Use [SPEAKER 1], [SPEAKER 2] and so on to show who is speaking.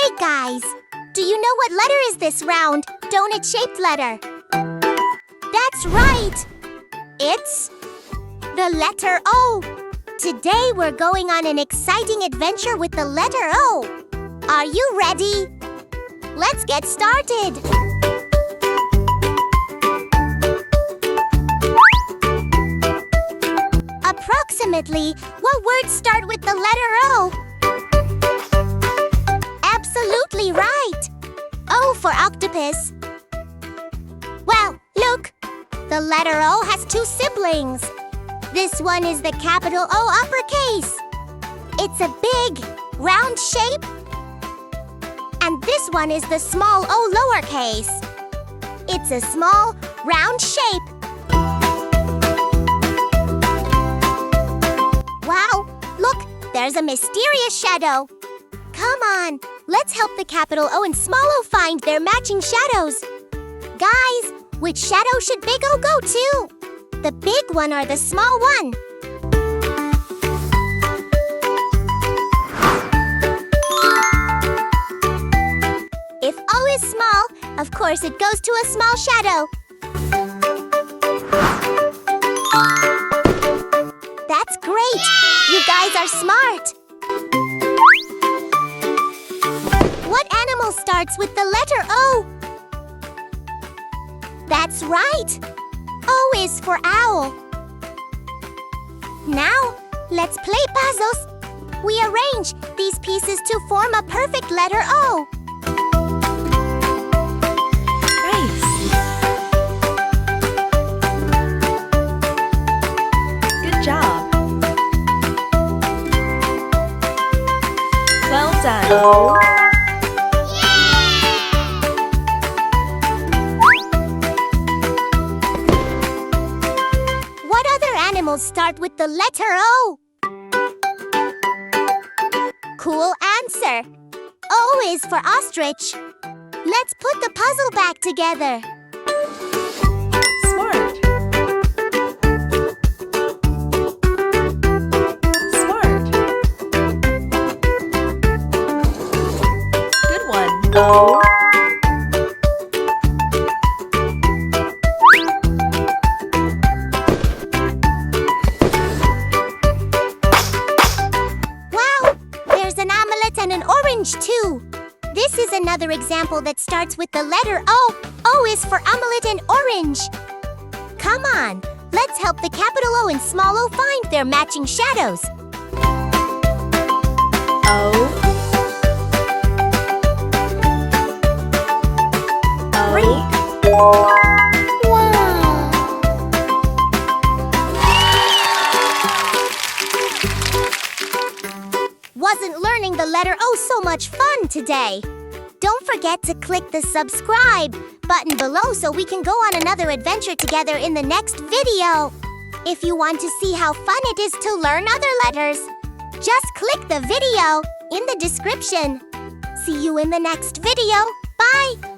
[SPEAKER 1] right, guys. Do you know what letter is this round, donut-shaped letter? That's right. It's the letter O. Today we're going on an exciting adventure with the letter O. Are you ready? Let's get started. Approximately, what words start with the letter O? Absolutely right. O for octopus. Well, look. The letter O has two siblings. This one is the capital O uppercase. It's a big, round shape. And this one is the small O lowercase. It's a small, round shape. Wow, look, there's a mysterious shadow. Come on, let's help the capital O and small O find their matching shadows. Guys, which shadow should big O go to? The big one or the small one? If O is small, of course it goes to a small shadow. That's great! You guys are smart! What animal starts with the letter O? That's right! O is for owl. Now, let's play puzzles. We arrange these pieces to form a perfect letter O.
[SPEAKER 2] Nice! Good job! Well done!
[SPEAKER 1] Animals start with the letter O. Cool answer. O is for ostrich. Let's put the puzzle back together.
[SPEAKER 2] Smart. Smart. Good one. O.
[SPEAKER 1] And an orange too. This is another example that starts with the letter O. O is for omelette and orange. Come on, let's help the capital O and small O find their matching shadows.
[SPEAKER 2] O. O.
[SPEAKER 1] Wasn't learning the letter O so much fun today? Don't forget to click the subscribe button below so we can go on another adventure together in the next video. If you want to see how fun it is to learn other letters, just click the video in the description. See you in the next video. Bye!